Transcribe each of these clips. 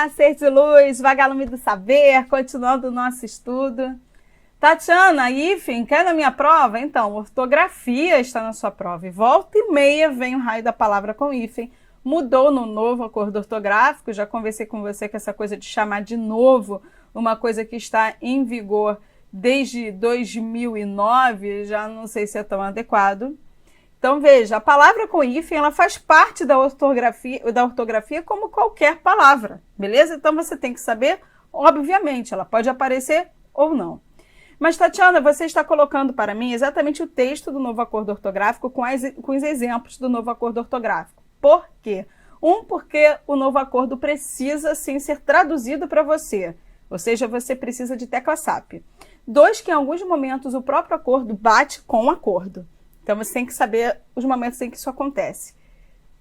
Olá, ser de luz, vagalume do saber, continuando o nosso estudo. Tatiana, hífen, quer na minha prova? Então, ortografia está na sua prova. E volta e meia vem o raio da palavra com hífen. Mudou no novo acordo ortográfico, já conversei com você que essa coisa de chamar de novo uma coisa que está em vigor desde 2009, já não sei se é tão adequado. Então, veja, a palavra com hífen, ela faz parte da ortografia como qualquer palavra, beleza? Então, você tem que saber, obviamente, ela pode aparecer ou não. Mas, Tatiana, você está colocando para mim exatamente o texto do novo acordo ortográfico com os exemplos do novo acordo ortográfico. Por quê? Porque o novo acordo precisa, sim, ser traduzido para você. Ou seja, você precisa de tecla SAP. 2, que em alguns momentos o próprio acordo bate com o acordo. Então, você tem que saber os momentos em que isso acontece.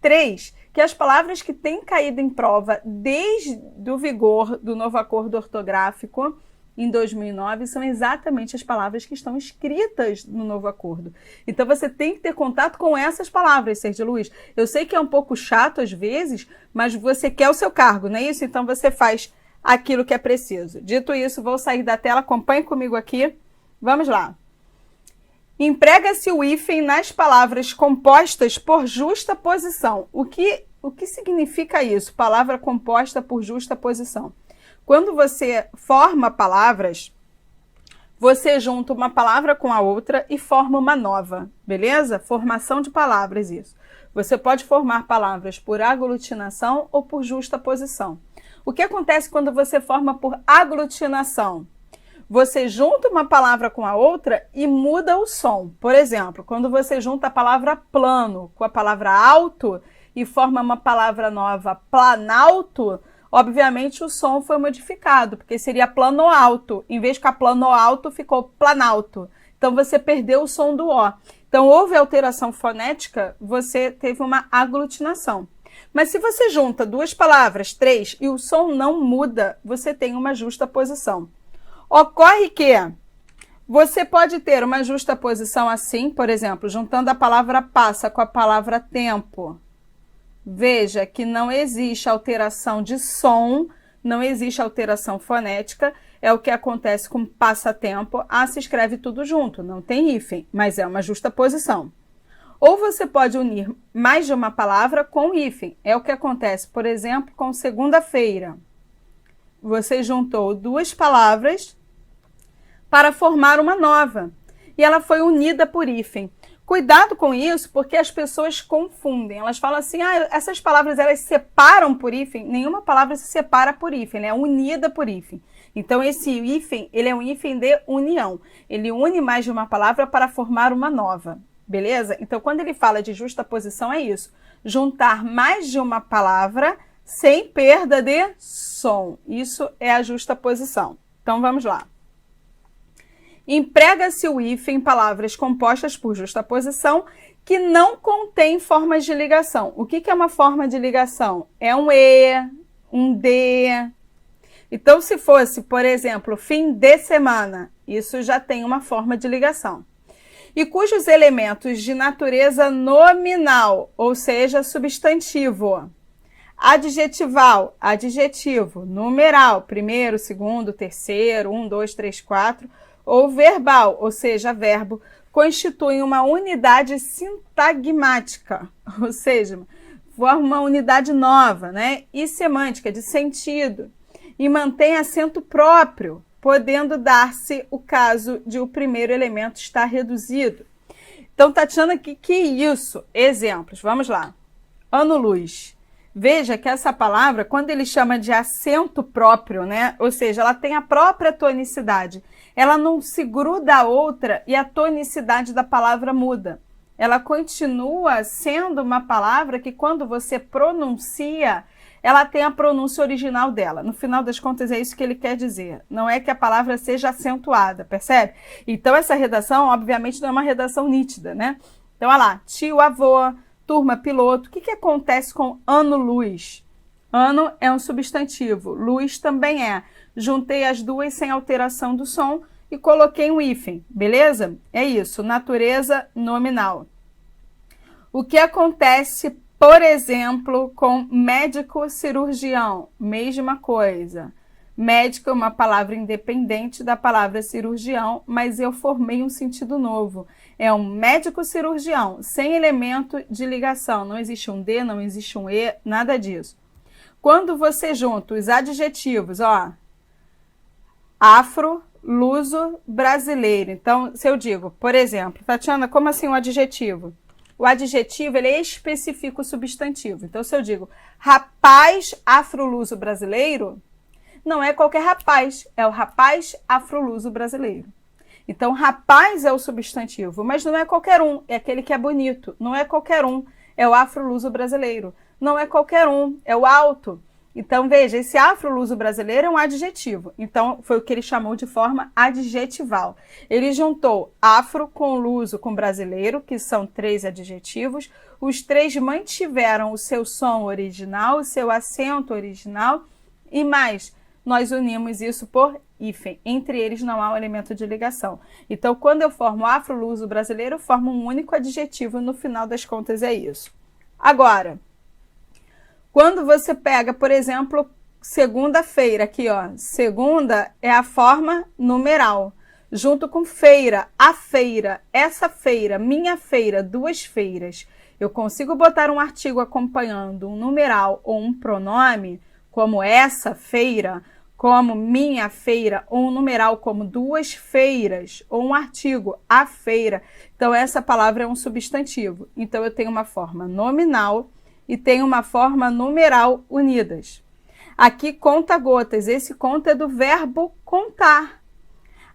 3, que as palavras que têm caído em prova desde o vigor do novo acordo ortográfico em 2009 são exatamente as palavras que estão escritas no novo acordo. Então, você tem que ter contato com essas palavras, ser de luz. Eu sei que é um pouco chato às vezes, mas você quer o seu cargo, não é isso? Então, você faz aquilo que é preciso. Dito isso, vou sair da tela, acompanhe comigo aqui. Vamos lá. Emprega-se o hífen nas palavras compostas por justa posição. O que significa isso? Palavra composta por justa posição. Quando você forma palavras, você junta uma palavra com a outra e forma uma nova, beleza? Formação de palavras, isso. Você pode formar palavras por aglutinação ou por justa posição. O que acontece quando você forma por aglutinação? Você junta uma palavra com a outra e muda o som. Por exemplo, quando você junta a palavra plano com a palavra alto e forma uma palavra nova, planalto, obviamente o som foi modificado, porque seria plano alto. Em vez de ficar plano alto, ficou planalto. Então, você perdeu o som do O. Então, houve alteração fonética, você teve uma aglutinação. Mas se você junta duas palavras, 3, e o som não muda, você tem uma justa posição. Ocorre que você pode ter uma justa posição assim, por exemplo, juntando a palavra passa com a palavra tempo. Veja que não existe alteração de som, não existe alteração fonética, é o que acontece com passatempo. Ah, se escreve tudo junto, não tem hífen, mas é uma justa posição. Ou você pode unir mais de uma palavra com hífen, é o que acontece, por exemplo, com segunda-feira. Você juntou duas palavras para formar uma nova, e ela foi unida por hífen. Cuidado com isso, porque as pessoas confundem. Elas falam assim, essas palavras elas se separam por hífen. Nenhuma palavra se separa por hífen, ela é unida por hífen. Então, esse hífen, ele é um hífen de união. Ele une mais de uma palavra para formar uma nova, beleza? Então, quando ele fala de justa posição, é isso. Juntar mais de uma palavra sem perda de som. Isso é a justa posição. Então, vamos lá. Emprega-se o hífen em palavras compostas por justa posição que não contém formas de ligação. O que é uma forma de ligação? É um E, um D. Então, se fosse, por exemplo, fim de semana, isso já tem uma forma de ligação. E cujos elementos de natureza nominal, ou seja, substantivo, adjetival, adjetivo, numeral, primeiro, segundo, terceiro, 1, 2, 3, 4, ou verbal, ou seja, verbo, constituem uma unidade sintagmática, ou seja, forma uma unidade nova, né? E semântica, de sentido, e mantém acento próprio, podendo dar-se o caso de o primeiro elemento estar reduzido. Então, Tatiana, que é isso? Exemplos, vamos lá. Ano-luz. Veja que essa palavra, quando ele chama de acento próprio, né? Ou seja, ela tem a própria tonicidade. Ela não se gruda a outra e a tonicidade da palavra muda. Ela continua sendo uma palavra que, quando você pronuncia, ela tem a pronúncia original dela. No final das contas, é isso que ele quer dizer. Não é que a palavra seja acentuada, percebe? Então, essa redação, obviamente, não é uma redação nítida, né? Então, olha lá, tio, avô, turma, piloto. O que acontece com ano-luz? Ano é um substantivo, luz também é. Juntei as duas sem alteração do som e coloquei um hífen, beleza? É isso, natureza nominal. O que acontece Por exemplo, com médico cirurgião, mesma coisa. Médico é uma palavra independente da palavra cirurgião, mas eu formei um sentido novo. É um médico cirurgião, sem elemento de ligação. Não existe um D, não existe um E, nada disso. Quando você junta os adjetivos, ó, afro, luso, brasileiro. Então, se eu digo, por exemplo, Tatiana, como assim um adjetivo? O adjetivo, ele especifica o substantivo. Então, se eu digo rapaz afro-luso brasileiro, não é qualquer rapaz, é o rapaz afro-luso brasileiro. Então, rapaz é o substantivo, mas não é qualquer um, é aquele que é bonito. Não é qualquer um, é o afro-luso brasileiro. Não é qualquer um, é o alto. Então, veja, esse afro-luso brasileiro é um adjetivo. Então, foi o que ele chamou de forma adjetival. Ele juntou afro com luso com brasileiro, que são 3 adjetivos. Os 3 mantiveram o seu som original, o seu acento original e mais, nós unimos isso por hífen. Entre eles não há um elemento de ligação. Então, quando eu formo afro-luso brasileiro, eu formo um único adjetivo. No final das contas, é isso. Agora, quando você pega, por exemplo, segunda-feira, aqui, ó. Segunda é a forma numeral. Junto com feira, a feira, essa feira, minha feira, 2 feiras. Eu consigo botar um artigo acompanhando um numeral ou um pronome, como essa feira, como minha feira, ou um numeral como 2 feiras, ou um artigo, a feira. Então, essa palavra é um substantivo. Então, eu tenho uma forma nominal e tenho uma forma numeral unidas. Aqui, conta-gotas. Esse conta é do verbo contar.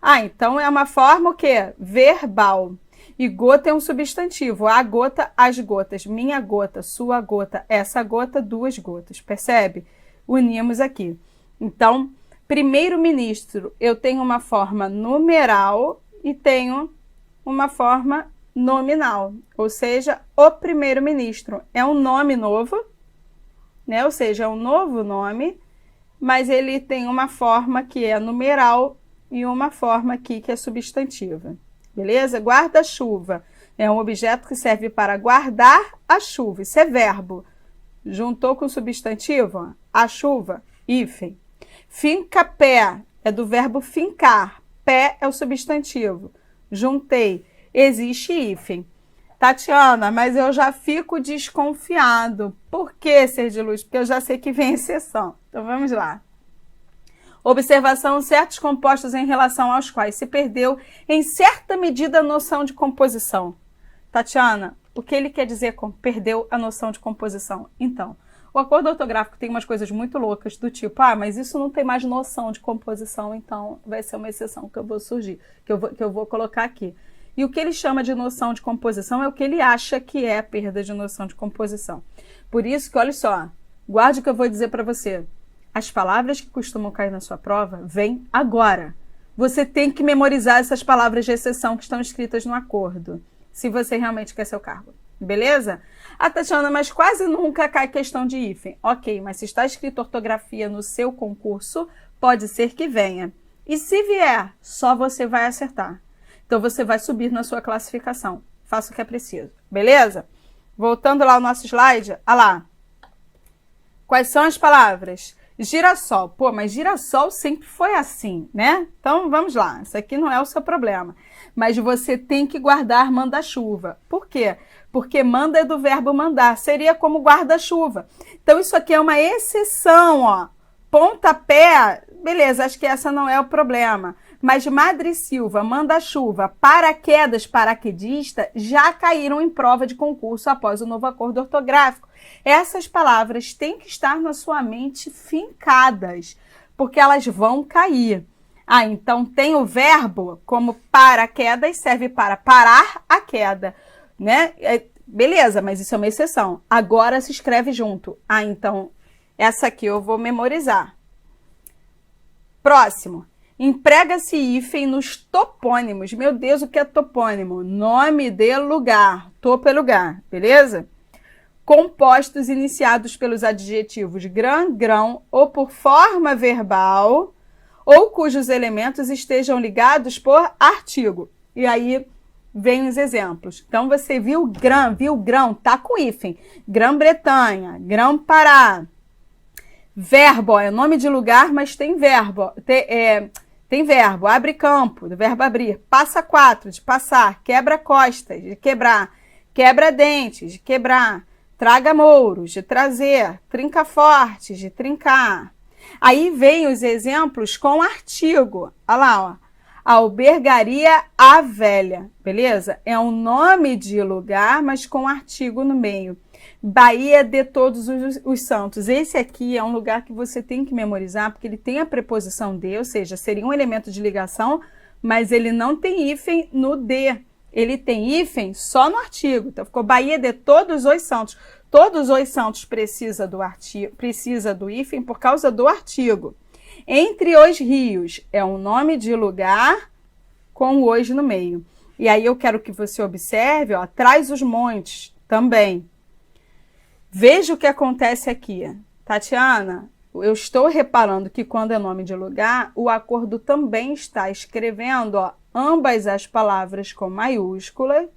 Ah, então é uma forma o quê? Verbal. E gota é um substantivo. A gota, as gotas. Minha gota, sua gota, essa gota, 2 gotas. Percebe? Unimos aqui. Então, primeiro-ministro, eu tenho uma forma numeral e tenho uma forma nominal. Ou seja, o primeiro-ministro é um nome novo, né? Ou seja, é um novo nome, mas ele tem uma forma que é numeral e uma forma aqui que é substantiva. Beleza? Guarda-chuva é um objeto que serve para guardar a chuva. Isso é verbo. Juntou com o substantivo, ó, a chuva, hífen. Finca-pé é do verbo fincar. Pé é o substantivo. Juntei. Existe hífen. Tatiana, mas eu já fico desconfiado. Por que, ser de luz? Porque eu já sei que vem exceção. Então, vamos lá. Observação: certos compostos em relação aos quais se perdeu, em certa medida, a noção de composição. Tatiana, o que ele quer dizer com perdeu a noção de composição? Então, o acordo ortográfico tem umas coisas muito loucas, do tipo, mas isso não tem mais noção de composição, então vai ser uma exceção que eu vou colocar aqui. E o que ele chama de noção de composição é o que ele acha que é a perda de noção de composição. Por isso que, olha só, guarde o que eu vou dizer para você. As palavras que costumam cair na sua prova vêm agora. Você tem que memorizar essas palavras de exceção que estão escritas no acordo, se você realmente quer seu cargo. Beleza? Tatiana, mas quase nunca cai questão de hífen. Ok, mas se está escrito ortografia no seu concurso, pode ser que venha. E se vier, só você vai acertar. Então, você vai subir na sua classificação. Faça o que é preciso. Beleza? Voltando lá ao nosso slide, olha lá. Quais são as palavras? Girassol. Pô, mas girassol sempre foi assim, né? Então, vamos lá. Isso aqui não é o seu problema. Mas você tem que guardar manda-chuva. Por quê? Porque manda é do verbo mandar. Seria como guarda-chuva. Então, isso aqui é uma exceção, ó. Pontapé, beleza, acho que essa não é o problema. Mas Madre Silva, manda-chuva, paraquedas, paraquedista, já caíram em prova de concurso após o novo acordo ortográfico. Essas palavras têm que estar na sua mente fincadas, porque elas vão cair. Então tem o verbo como paraquedas, serve para parar a queda, né? Beleza, mas isso é uma exceção. Agora se escreve junto. Então essa aqui eu vou memorizar. Próximo. Emprega-se hífen nos topônimos. Meu Deus, o que é topônimo? Nome de lugar. Topo é lugar, beleza? Compostos iniciados pelos adjetivos grã, grão ou por forma verbal ou cujos elementos estejam ligados por artigo. E aí vem os exemplos. Então, você viu grão, tá com hífen. Grã-Bretanha, Grão-Pará. Verbo, ó, é nome de lugar, mas tem verbo. Tem verbo, abre campo, do verbo abrir. Passa 4, de passar. Quebra costas, de quebrar. Quebra dentes, de quebrar. Traga mouros, de trazer. Trinca fortes, de trincar. Aí vem os exemplos com artigo. Olha lá, ó. Albergaria A Velha, beleza? É um nome de lugar, mas com artigo no meio. Baía de Todos os Santos. Esse aqui é um lugar que você tem que memorizar, porque ele tem a preposição de, ou seja, seria um elemento de ligação, mas ele não tem hífen no de. Ele tem hífen só no artigo. Então, ficou Baía de Todos os Santos. Todos os santos precisa do hífen por causa do artigo. Entre os rios é um nome de lugar com o os no meio. E aí eu quero que você observe, ó, Traz os Montes também. Veja o que acontece aqui. Tatiana, eu estou reparando que quando é nome de lugar, o acordo também está escrevendo, ó, ambas as palavras com maiúsculas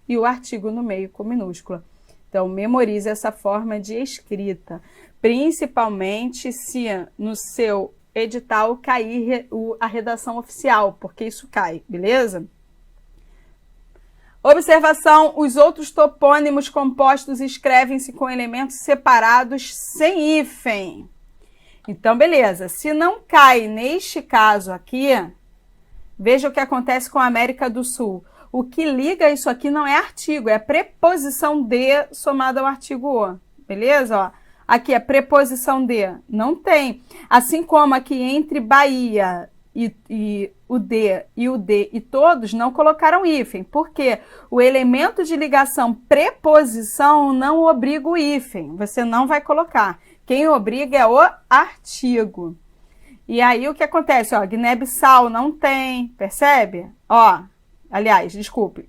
e o artigo no meio com minúscula. Então, memorize essa forma de escrita, principalmente se no seu edital cair a redação oficial, porque isso cai, beleza? Observação, os outros topônimos compostos escrevem-se com elementos separados sem hífen. Então, beleza. Se não cai neste caso aqui, veja o que acontece com a América do Sul. O que liga isso aqui não é artigo, é preposição de somada ao artigo o. Beleza? Ó, aqui é preposição de. Não tem. Assim como aqui entre Bahia e o D e todos não colocaram hífen. Por quê? O elemento de ligação preposição não obriga o hífen. Você não vai colocar. Quem obriga é o artigo. E aí o que acontece? Ó, Guiné-Bissau não tem. Percebe? Ó, aliás, desculpe.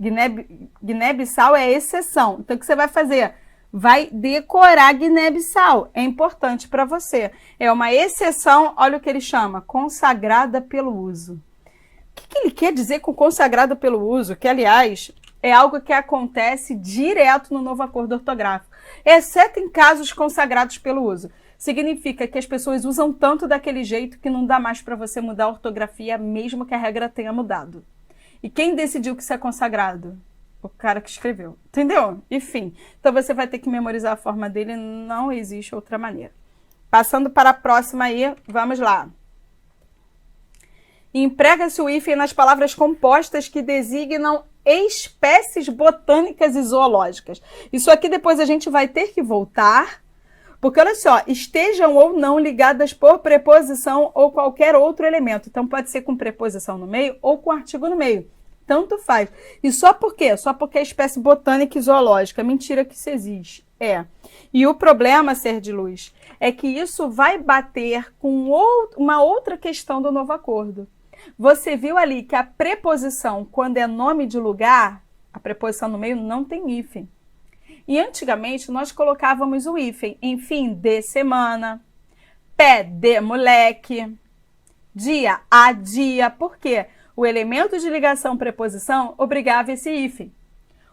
Guiné-Bissau é exceção. Então o que você vai fazer? Vai decorar Guiné-Bissau. É importante para você. É uma exceção, olha o que ele chama, consagrada pelo uso. O que ele quer dizer com consagrada pelo uso? Que, aliás, é algo que acontece direto no novo acordo ortográfico, exceto em casos consagrados pelo uso. Significa que as pessoas usam tanto daquele jeito que não dá mais para você mudar a ortografia, mesmo que a regra tenha mudado. E quem decidiu que isso é consagrado? O cara que escreveu, entendeu? Enfim, então você vai ter que memorizar a forma dele, não existe outra maneira. Passando para a próxima aí, vamos lá. Emprega-se o hífen nas palavras compostas que designam espécies botânicas e zoológicas. Isso aqui depois a gente vai ter que voltar, porque olha só, estejam ou não ligadas por preposição ou qualquer outro elemento. Então pode ser com preposição no meio ou com artigo no meio. Tanto faz. E só por quê? Só porque é espécie botânica e zoológica. Mentira que isso existe. É. E o problema, ser de luz, é que isso vai bater com uma outra questão do novo acordo. Você viu ali que a preposição, quando é nome de lugar, a preposição no meio não tem hífen. E antigamente nós colocávamos o hífen em fim de semana, pé de moleque, dia a dia. Por quê? O elemento de ligação preposição obrigava esse hífen.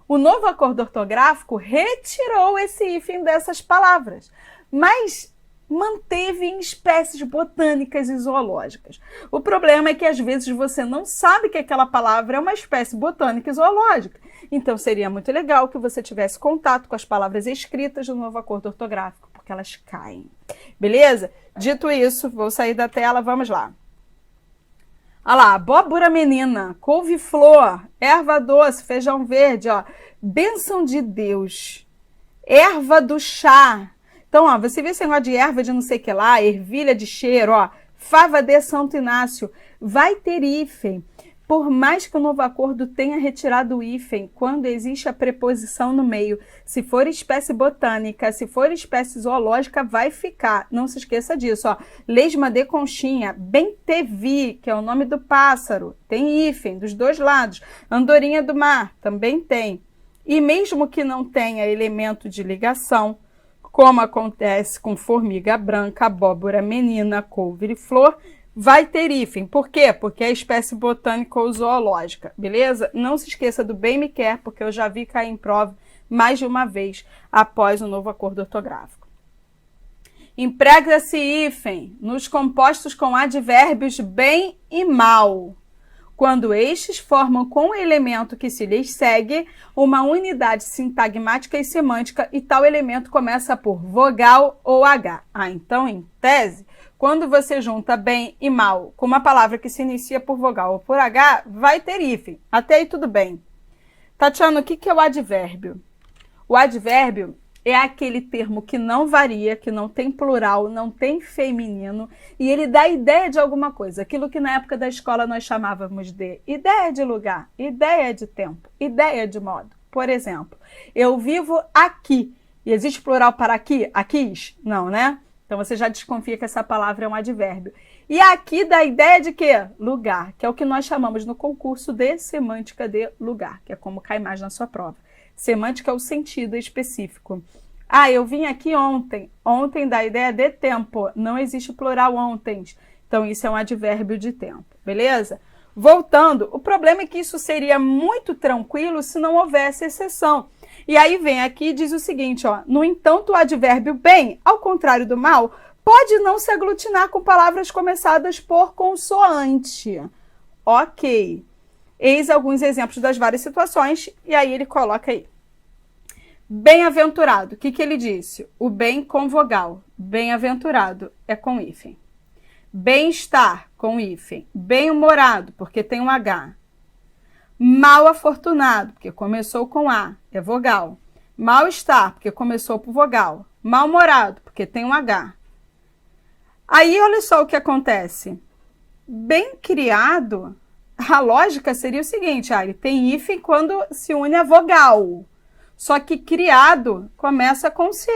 O novo acordo ortográfico retirou esse hífen dessas palavras, mas manteve em espécies botânicas e zoológicas. O problema é que às vezes você não sabe que aquela palavra é uma espécie botânica e zoológica. Então seria muito legal que você tivesse contato com as palavras escritas do novo acordo ortográfico, porque elas caem. Beleza? Dito isso, vou sair da tela, vamos lá. Olha lá, abóbora menina, couve-flor, erva doce, feijão verde, ó, bênção de Deus, erva do chá. Então, ó, você vê esse negócio de erva de não sei o que lá, ervilha de cheiro, ó, fava de Santo Inácio, vai ter hífen. Por mais que o novo acordo tenha retirado o hífen, quando existe a preposição no meio, se for espécie botânica, se for espécie zoológica, vai ficar. Não se esqueça disso, ó. Lesma de conchinha, bentevi, que é o nome do pássaro, tem hífen dos dois lados. Andorinha do mar, também tem. E mesmo que não tenha elemento de ligação, como acontece com formiga branca, abóbora menina, couve-flor, vai ter hífen. Por quê? Porque é espécie botânica ou zoológica, beleza? Não se esqueça do bem me quer, porque eu já vi cair em prova mais de uma vez após o novo acordo ortográfico. Emprega-se hífen nos compostos com advérbios bem e mal, quando estes formam com o elemento que se lhes segue uma unidade sintagmática e semântica e tal elemento começa por vogal ou H. Então, em tese, quando você junta bem e mal com uma palavra que se inicia por vogal ou por H, vai ter hífen. Até aí tudo bem. Tatiana, o que é o advérbio? O advérbio é aquele termo que não varia, que não tem plural, não tem feminino, e ele dá ideia de alguma coisa. Aquilo que na época da escola nós chamávamos de ideia de lugar, ideia de tempo, ideia de modo. Por exemplo, eu vivo aqui. E existe plural para aqui? Aquis? Não, né? Então você já desconfia que essa palavra é um advérbio. E aqui dá ideia de quê? Lugar, que é o que nós chamamos no concurso de semântica de lugar, que é como cai mais na sua prova. Semântica é o sentido específico. Ah, eu vim aqui ontem. Ontem dá ideia de tempo. Não existe plural ontem. Então, isso é um advérbio de tempo. Beleza? Voltando, o problema é que isso seria muito tranquilo se não houvesse exceção. E aí vem aqui e diz o seguinte, ó. No entanto, o advérbio bem, ao contrário do mal, pode não se aglutinar com palavras começadas por consoante. Ok. Eis alguns exemplos das várias situações, e aí ele coloca aí. Bem-aventurado, o que ele disse? O bem com vogal. Bem-aventurado é com hífen. Bem-estar, com hífen. Bem-humorado, porque tem um H. Mal-afortunado, porque começou com A, é vogal. Mal-estar, porque começou por vogal. Mal-humorado, porque tem um H. Aí, olha só o que acontece. Bem-criado, a lógica seria o seguinte, ele tem hífen quando se une a vogal. Só que criado começa com C.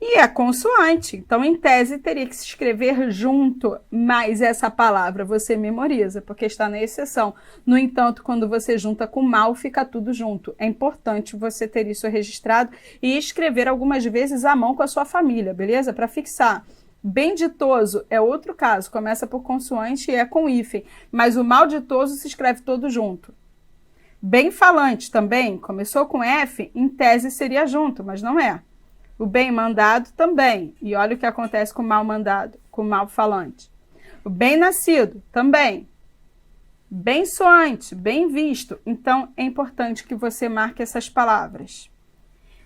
E é consoante. Então, em tese, teria que se escrever junto, mas essa palavra você memoriza, porque está na exceção. No entanto, quando você junta com mal, fica tudo junto. É importante você ter isso registrado e escrever algumas vezes à mão com a sua família, beleza? Para fixar. Bem ditoso é outro caso, começa por consoante e é com hífen, mas o mal ditoso se escreve todo junto. Bem falante também, começou com F, em tese seria junto, mas não é. O bem mandado também, e olha o que acontece com o mal mandado, com o mal falante. O bem nascido também. Bem soante, bem visto. Então, é importante que você marque essas palavras.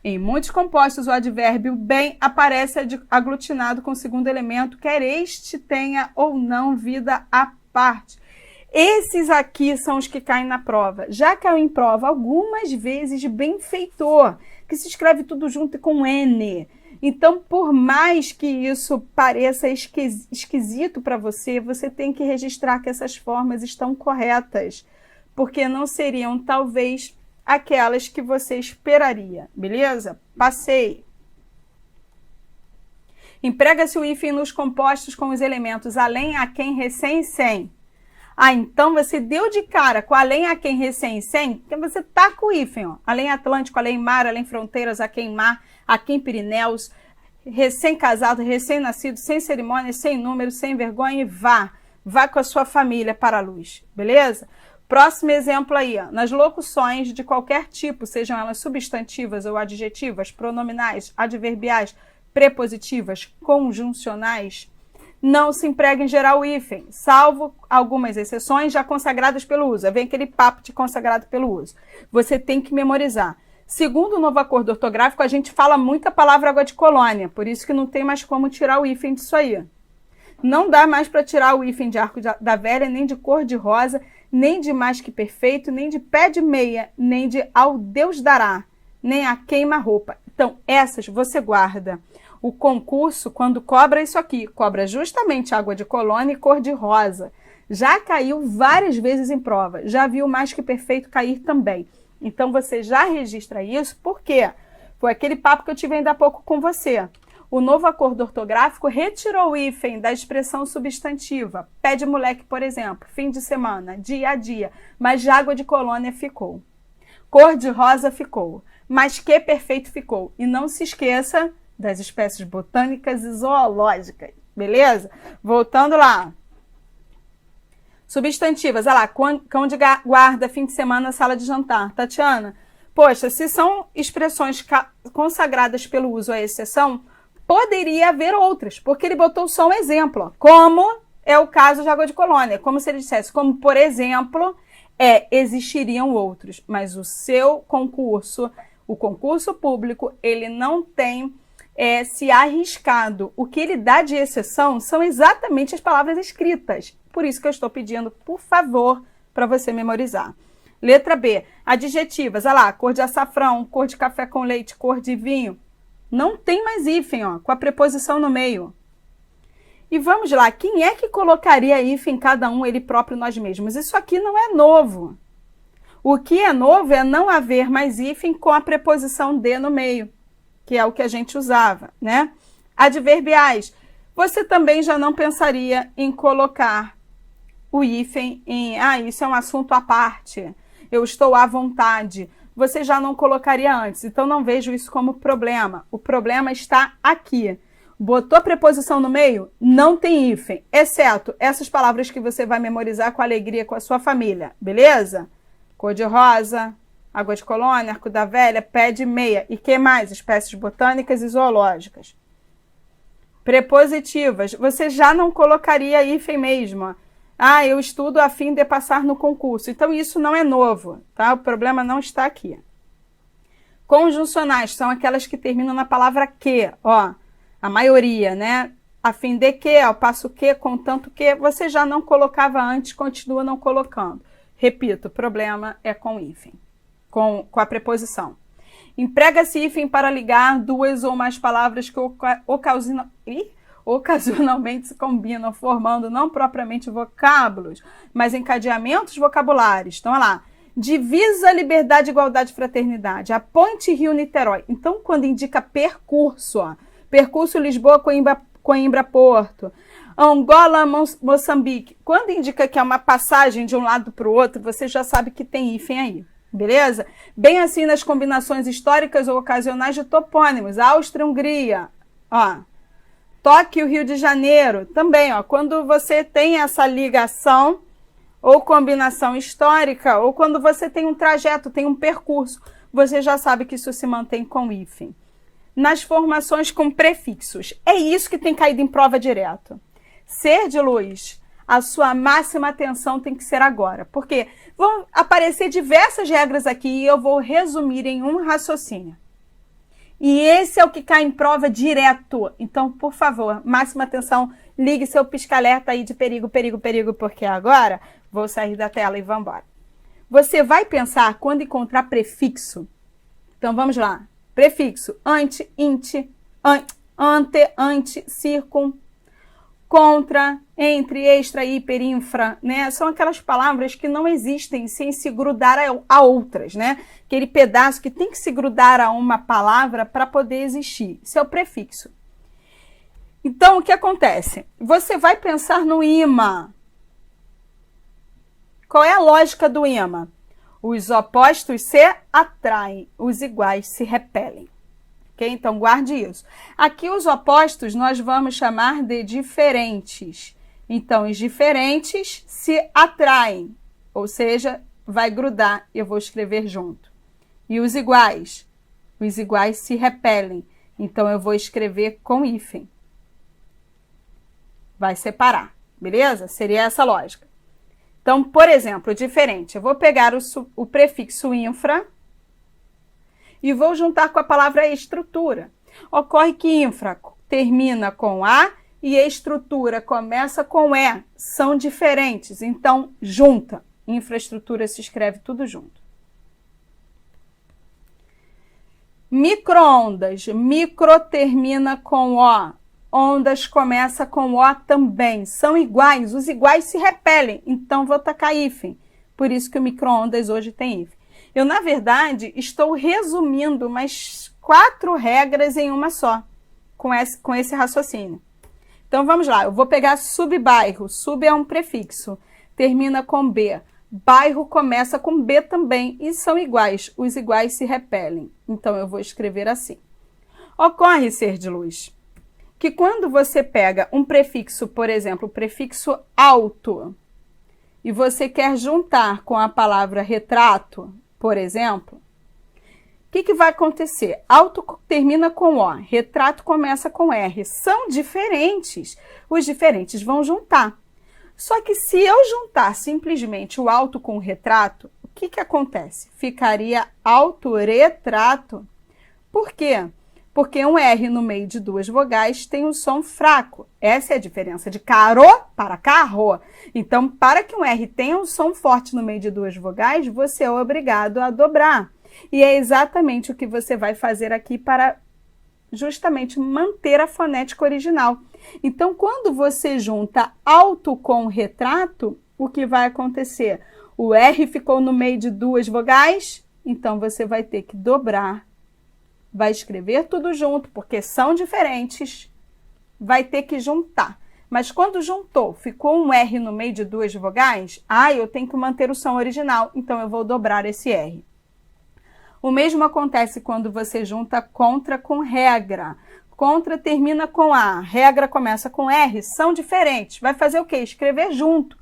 Em muitos compostos, o advérbio bem aparece aglutinado com o segundo elemento, quer este tenha ou não vida à parte. Esses aqui são os que caem na prova. Já caiu em prova algumas vezes benfeitor, que se escreve tudo junto com N. Então, por mais que isso pareça esquisito para você, você tem que registrar que essas formas estão corretas, porque não seriam, talvez, aquelas que você esperaria, beleza? Passei. Emprega-se o hífen nos compostos com os elementos além, a quem, recém, sem. Então você deu de cara com além, a quem, recém, sem, porque você tá com o hífen, ó. Além Atlântico, além mar, além fronteiras, a quem mar, a quem Pirineus, recém-casado, recém-nascido, sem cerimônia, sem número, sem vergonha e vá. Vá com a sua família para a luz, beleza? Próximo exemplo aí, ó. Nas locuções de qualquer tipo, sejam elas substantivas ou adjetivas, pronominais, adverbiais, prepositivas, conjuncionais, não se emprega em geral o hífen, salvo algumas exceções já consagradas pelo uso. Vem aquele papo de consagrado pelo uso. Você tem que memorizar. Segundo o novo acordo ortográfico, a gente fala muita palavra água de colônia, por isso que não tem mais como tirar o hífen disso aí. Não dá mais para tirar o hífen de arco da velha, nem de cor de rosa, nem de mais que perfeito, nem de pé de meia, nem de ao Deus dará, nem a queima-roupa. Então, essas você guarda. O concurso, quando cobra isso aqui, cobra justamente água de colônia e cor de rosa. Já caiu várias vezes em prova, já viu mais que perfeito cair também. Então, você já registra isso, por quê? Foi aquele papo que eu tive ainda há pouco com você. O novo acordo ortográfico retirou o hífen da expressão substantiva. Pé de moleque, por exemplo, fim de semana, dia a dia, mas de água de colônia ficou. Cor de rosa ficou, mas que perfeito ficou. E não se esqueça das espécies botânicas e zoológicas. Beleza? Voltando lá. Substantivas, olha lá, cão de guarda, fim de semana, sala de jantar. Tatiana, poxa, se são expressões consagradas pelo uso à exceção, poderia haver outras, porque ele botou só um exemplo, ó, como é o caso de água de colônia, como se ele dissesse, como por exemplo, existiriam outros, mas o seu concurso, o concurso público, ele não tem se arriscado. O que ele dá de exceção são exatamente as palavras escritas. Por isso que eu estou pedindo, por favor, para você memorizar. Letra B, adjetivas. Olha lá, cor de açafrão, cor de café com leite, cor de vinho. Não tem mais hífen, ó, com a preposição no meio. E vamos lá, quem é que colocaria hífen em cada um, ele próprio, nós mesmos? Isso aqui não é novo. O que é novo é não haver mais hífen com a preposição de no meio, que é o que a gente usava, né? Adverbiais. Você também já não pensaria em colocar o hífen em, isso é um assunto à parte, eu estou à vontade. Você já não colocaria antes, então não vejo isso como problema. O problema está aqui. Botou a preposição no meio, não tem hífen, exceto essas palavras que você vai memorizar com alegria com a sua família, beleza? Cor de rosa, água de colônia, arco da velha, pé de meia. E que mais? Espécies botânicas e zoológicas. Prepositivas. Você já não colocaria hífen mesmo. Eu estudo a fim de passar no concurso. Então, isso não é novo, tá? O problema não está aqui. Conjuncionais são aquelas que terminam na palavra que, ó. A maioria, né? A fim de que, ao passo que, contanto que, você já não colocava antes, continua não colocando. Repito, o problema é com hífen, com a preposição. Emprega-se hífen para ligar duas ou mais palavras que ocasionalmente se combinam, formando não propriamente vocábulos, mas encadeamentos vocabulares. Então, olha lá. Divisa, liberdade, igualdade, fraternidade. A ponte Rio-Niterói. Então, quando indica percurso, ó, percurso Lisboa, Coimbra, Porto. Angola, Moçambique. Quando indica que é uma passagem de um lado para o outro, você já sabe que tem hífen aí, beleza? Bem assim nas combinações históricas ou ocasionais de topônimos. Áustria, Hungria, ó. Tóquio, Rio de Janeiro, também, ó. Quando você tem essa ligação ou combinação histórica, ou quando você tem um trajeto, tem um percurso, você já sabe que isso se mantém com hífen. Nas formações com prefixos. É isso que tem caído em prova direto. Ser de luz, a sua máxima atenção tem que ser agora. Porque vão aparecer diversas regras aqui e eu vou resumir em um raciocínio. E esse é o que cai em prova direto. Então, por favor, máxima atenção, ligue seu pisca-alerta aí de perigo, perigo, perigo, porque agora vou sair da tela e vamos embora. Você vai pensar quando encontrar prefixo. Então, vamos lá. Prefixo, ante, inte, ante, ante, circum, contra, entre, extra, hiper, infra, né? São aquelas palavras que não existem sem se grudar a outras, né? Aquele pedaço que tem que se grudar a uma palavra para poder existir. Isso é o prefixo. Então, o que acontece? Você vai pensar no imã. Qual é a lógica do imã? Os opostos se atraem, os iguais se repelem. Ok? Então, guarde isso. Aqui, os opostos nós vamos chamar de diferentes. Então, os diferentes se atraem, ou seja, vai grudar, eu vou escrever junto. E os iguais se repelem, então eu vou escrever com hífen. Vai separar, beleza? Seria essa a lógica. Então, por exemplo, diferente, eu vou pegar o prefixo infra e vou juntar com a palavra estrutura. Ocorre que infra termina com A e estrutura começa com E. São diferentes, então junta. Infraestrutura se escreve tudo junto. Micro-ondas. Micro termina com O. Ondas começa com O também. São iguais. Os iguais se repelem. Então, vou tacar hífen. Por isso que o micro-ondas hoje tem hífen. Eu, na verdade, estou resumindo umas 4 regras em uma só, com esse raciocínio. Então, vamos lá. Eu vou pegar subbairro. Sub é um prefixo. Termina com B. Bairro começa com B também. E são iguais. Os iguais se repelem. Então, eu vou escrever assim. Ocorre ser de luz. que quando você pega um prefixo, por exemplo, o prefixo alto, e você quer juntar com a palavra retrato, por exemplo, o que vai acontecer? Alto termina com O, retrato começa com R. São diferentes. Os diferentes vão juntar. Só que se eu juntar simplesmente o alto com o retrato, o que acontece? Ficaria autoretrato. Por quê? Porque um R no meio de duas vogais tem um som fraco. Essa é a diferença de caro para carro. Então, para que um R tenha um som forte no meio de duas vogais, você é obrigado a dobrar. E é exatamente o que você vai fazer aqui para justamente manter a fonética original. Então, quando você junta alto com retrato, o que vai acontecer? O R ficou no meio de duas vogais, então você vai ter que dobrar. Vai escrever tudo junto, porque são diferentes, vai ter que juntar. Mas quando juntou, ficou um R no meio de duas vogais, eu tenho que manter o som original, então eu vou dobrar esse R. O mesmo acontece quando você junta contra com regra. Contra termina com A, regra começa com R, são diferentes. Vai fazer o quê? Escrever junto.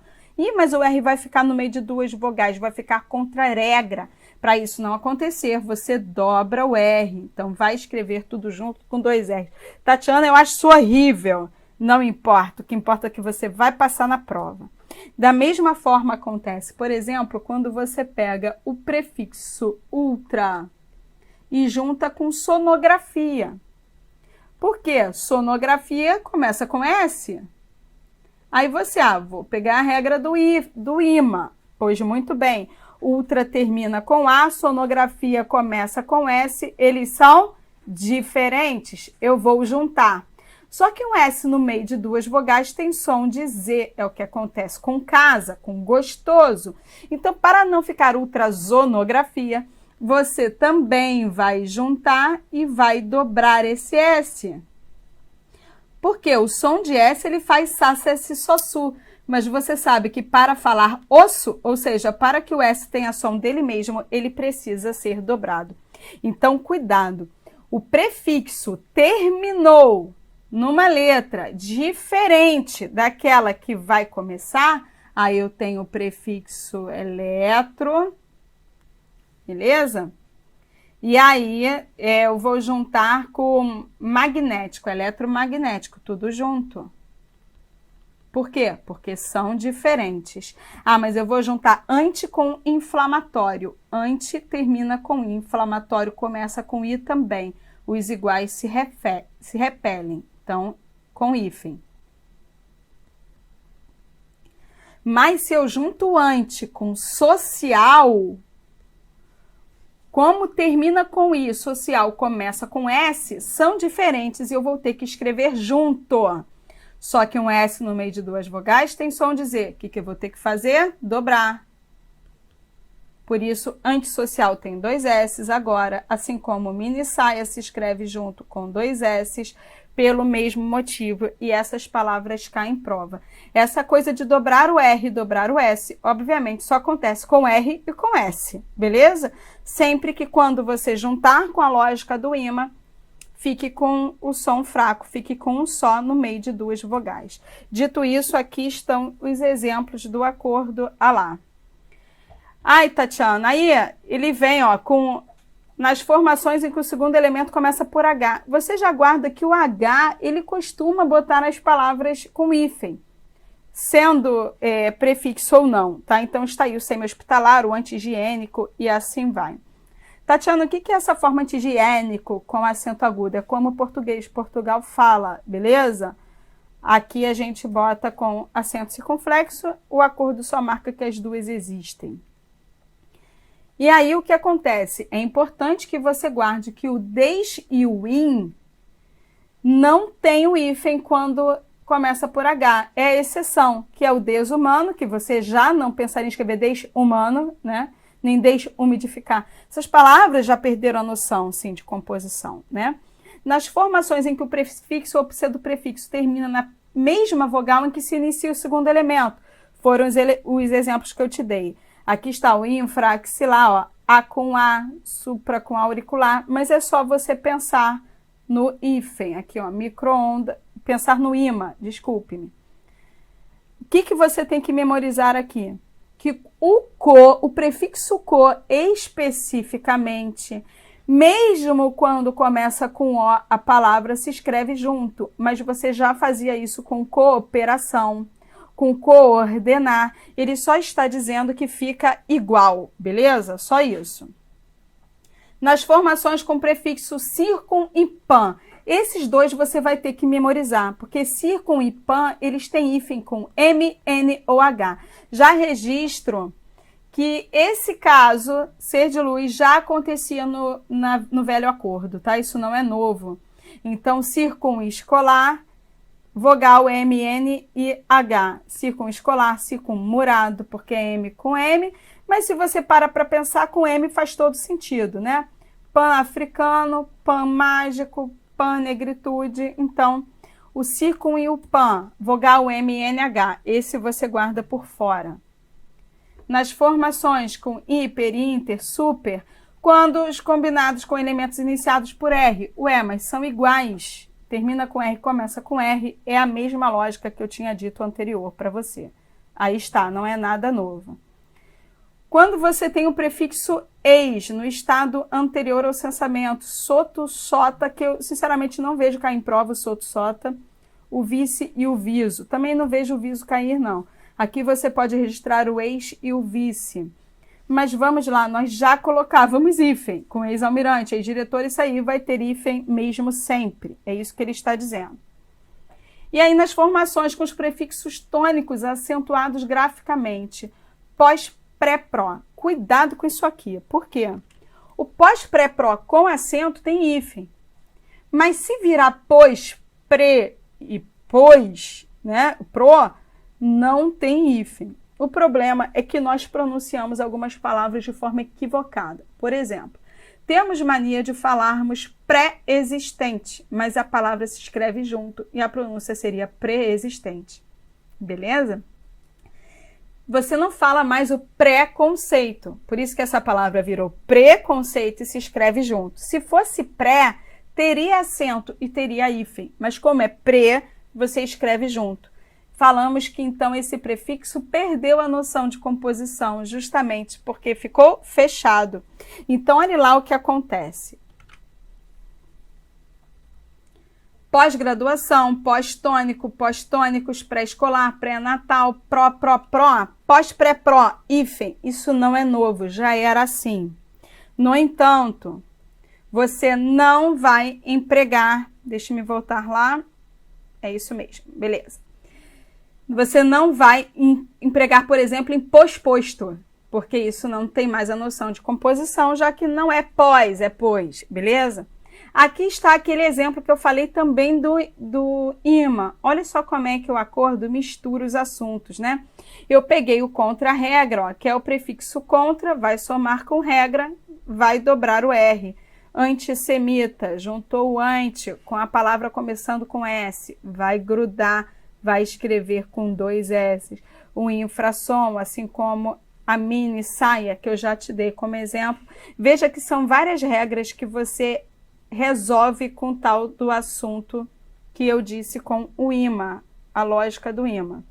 Mas o R vai ficar no meio de duas vogais, vai ficar contra regra. Para isso não acontecer, você dobra o R. Então, vai escrever tudo junto com dois R. Tatiana, eu acho isso horrível. Não importa, o que importa é que você vai passar na prova. Da mesma forma acontece, por exemplo, quando você pega o prefixo ultra e junta com sonografia. Por quê? Sonografia começa com S. Aí você, vou pegar a regra do IMA. Pois muito bem, ultra termina com A, sonografia começa com S, eles são diferentes. Eu vou juntar. Só que um S no meio de duas vogais tem som de Z, é o que acontece com casa, com gostoso. Então, para não ficar ultrasonografia, você também vai juntar e vai dobrar esse S. Porque o som de S ele faz sa, se, si, so, su. Mas você sabe que para falar osso, ou seja, para que o S tenha som dele mesmo, ele precisa ser dobrado. Então, cuidado. O prefixo terminou numa letra diferente daquela que vai começar, aí eu tenho o prefixo eletro, beleza? E aí eu vou juntar com magnético, eletromagnético, tudo junto. Por quê? Porque são diferentes. Mas eu vou juntar anti com inflamatório. Anti termina com I, inflamatório começa com I também. Os iguais se repelem. Então, com hífen. Mas se eu junto anti com social, como termina com I, social começa com S, são diferentes e eu vou ter que escrever junto. Só que um S no meio de duas vogais tem som de Z. O que eu vou ter que fazer? Dobrar. Por isso, antissocial tem dois S's agora, assim como mini saia se escreve junto com dois S's, pelo mesmo motivo, e essas palavras caem em prova. Essa coisa de dobrar o R e dobrar o S, obviamente, só acontece com R e com S, beleza? Sempre que quando você juntar com a lógica do IMA, fique com o som fraco, fique com um só no meio de duas vogais. Dito isso, aqui estão os exemplos do acordo a lá. Tatiana, aí ele vem nas formações em que o segundo elemento começa por H. Você já guarda que o H, ele costuma botar nas palavras com hífen, sendo prefixo ou não, tá? Então está aí o semi-hospitalar, o anti-higiênico e assim vai. Tatiana, o que é essa forma anti-higiênico com acento agudo? É como o português Portugal fala, beleza? Aqui a gente bota com acento circunflexo, o acordo só marca que as duas existem. E aí o que acontece? É importante que você guarde que o des e o in não tem o hífen quando começa por H. É a exceção, que é o desumano, que você já não pensaria em escrever des-humano, né? Nem des-umidificar. Essas palavras já perderam a noção, sim, de composição, né? Nas formações em que o prefixo ou pseudoprefixo termina na mesma vogal em que se inicia o segundo elemento, foram os exemplos que eu te dei. Aqui está o infraxilar, A com A, supra com auricular, mas é só você pensar no hífen, aqui, micro-onda, pensar no imã, desculpe-me. O que você tem que memorizar aqui? Que o prefixo co especificamente, mesmo quando começa com o, a palavra se escreve junto, mas você já fazia isso com cooperação, com coordenar, ele só está dizendo que fica igual, beleza? Só isso. Nas formações com prefixo circun e pan, esses dois você vai ter que memorizar, porque circun e pan, eles têm hífen com M, N ou H. Já registro que esse caso, ser de luz, já acontecia no velho acordo, tá? Isso não é novo. Então, circunescolar, vogal M, N e H. Circunescolar, circunmurado, porque é M com M, mas se você para pensar, com M faz todo sentido, né? Pan-africano, pan-mágico, pan-negritude. Então, o circun e o pan, vogal M, N, H, esse você guarda por fora. Nas formações com hiper, inter, super, quando os combinados com elementos iniciados por R, mas são iguais, termina com R, começa com R, é a mesma lógica que eu tinha dito anterior para você. Aí está, não é nada novo. Quando você tem o prefixo eis no estado anterior ao censamento, soto, sota, que eu sinceramente não vejo cair em prova o soto, sota, o vice e o viso. Também não vejo o viso cair, não. Aqui você pode registrar o ex e o vice. Mas vamos lá, nós já colocávamos hífen com ex-almirante, ex-diretor, isso aí vai ter hífen mesmo sempre. É isso que ele está dizendo. E aí nas formações com os prefixos tônicos acentuados graficamente, pós-pré-pró. Cuidado com isso aqui. Por quê? O pós-pré-pró com acento tem hífen. Mas se virar pós, pré e pós, né, pró, não tem hífen. O problema é que nós pronunciamos algumas palavras de forma equivocada. Por exemplo, temos mania de falarmos pré-existente, mas a palavra se escreve junto e a pronúncia seria pré-existente. Beleza? Você não fala mais o pré-conceito, por isso que essa palavra virou preconceito e se escreve junto. Se fosse pré, teria acento e teria hífen, mas como é pré, você escreve junto. Falamos que então esse prefixo perdeu a noção de composição, justamente porque ficou fechado. Então, olha lá o que acontece. Pós-graduação, pós-tônico, pós-tônicos, pré-escolar, pré-natal, pró, pós-pré-pró, hífen. Isso não é novo, já era assim. No entanto, você não vai empregar, deixa-me voltar lá, é isso mesmo, beleza. Você não vai empregar, por exemplo, em pós-posto, porque isso não tem mais a noção de composição, já que não é pós, é pois, beleza? Aqui está aquele exemplo que eu falei também do imã. Olha só como é que o acordo mistura os assuntos, né? Eu peguei o contra-regra, ó, que é o prefixo contra, vai somar com regra, vai dobrar o R. Antissemita, juntou o ante com a palavra começando com S, vai grudar, vai escrever com 2 S. O infrassom, assim como a mini saia, que eu já te dei como exemplo. Veja que são várias regras que você resolve com tal do assunto que eu disse com o imã, a lógica do imã.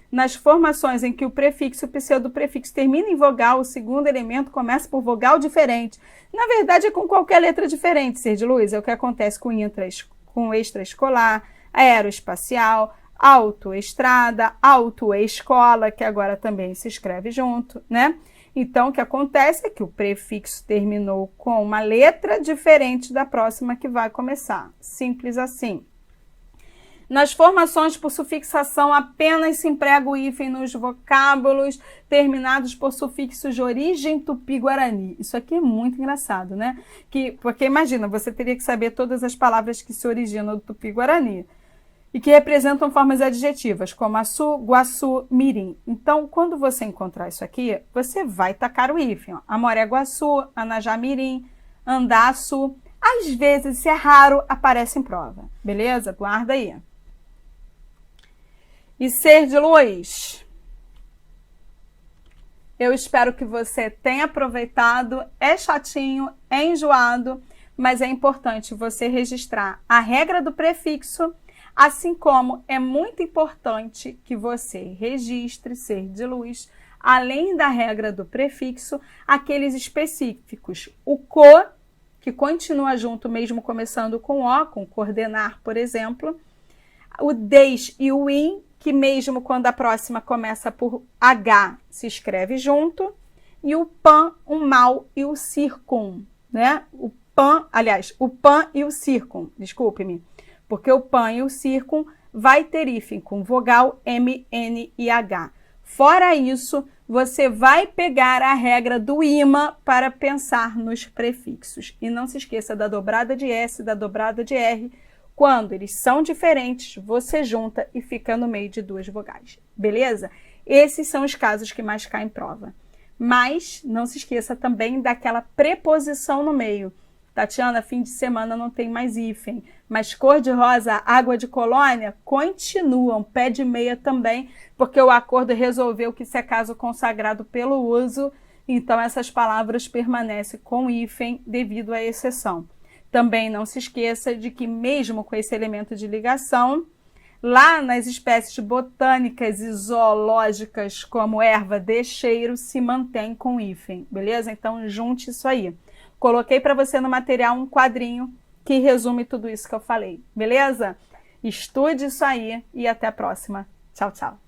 Nas formações em que o prefixo e o pseudoprefixo termina em vogal, o segundo elemento começa por vogal diferente. Na verdade, é com qualquer letra diferente, ser de luz. É o que acontece com extraescolar, aeroespacial, autoestrada, autoescola, que agora também se escreve junto, né? Então, o que acontece é que o prefixo terminou com uma letra diferente da próxima que vai começar. Simples assim. Nas formações por sufixação, apenas se emprega o hífen nos vocábulos terminados por sufixos de origem tupi-guarani. Isso aqui é muito engraçado, né? Porque imagina, você teria que saber todas as palavras que se originam do tupi-guarani e que representam formas adjetivas, como açu, guaçu, mirim. Então, quando você encontrar isso aqui, você vai tacar o hífen. Amoré-guaçu, Anajá-mirim, Andaçu. Às vezes, se é raro, aparece em prova. Beleza? Guarda aí. E ser de luz, eu espero que você tenha aproveitado. É chatinho, é enjoado, mas é importante você registrar a regra do prefixo, Assim como é muito importante que você registre ser de luz, além da regra do prefixo, aqueles específicos. O co, que continua junto mesmo começando com o, com coordenar, por exemplo. O des e o in, que mesmo quando a próxima começa por H, se escreve junto. E o pan, o mal e o circum, né? O pan, aliás, o pan e o circum, desculpe-me. Porque o pan e o circum vai ter hífen com vogal M, N e H. Fora isso, você vai pegar a regra do imã para pensar nos prefixos. E não se esqueça da dobrada de S, da dobrada de R. Quando eles são diferentes, você junta e fica no meio de duas vogais. Beleza? Esses são os casos que mais caem em prova. Mas não se esqueça também daquela preposição no meio. Tatiana, fim de semana não tem mais hífen, mas cor-de-rosa, água de colônia, continuam, pé de meia também, porque o acordo resolveu que isso é caso consagrado pelo uso, então essas palavras permanecem com hífen devido à exceção. Também não se esqueça de que mesmo com esse elemento de ligação, lá nas espécies botânicas e zoológicas, como erva de cheiro, se mantém com hífen, beleza? Então junte isso aí. Coloquei para você no material um quadrinho que resume tudo isso que eu falei, beleza? Estude isso aí e até a próxima. Tchau, tchau.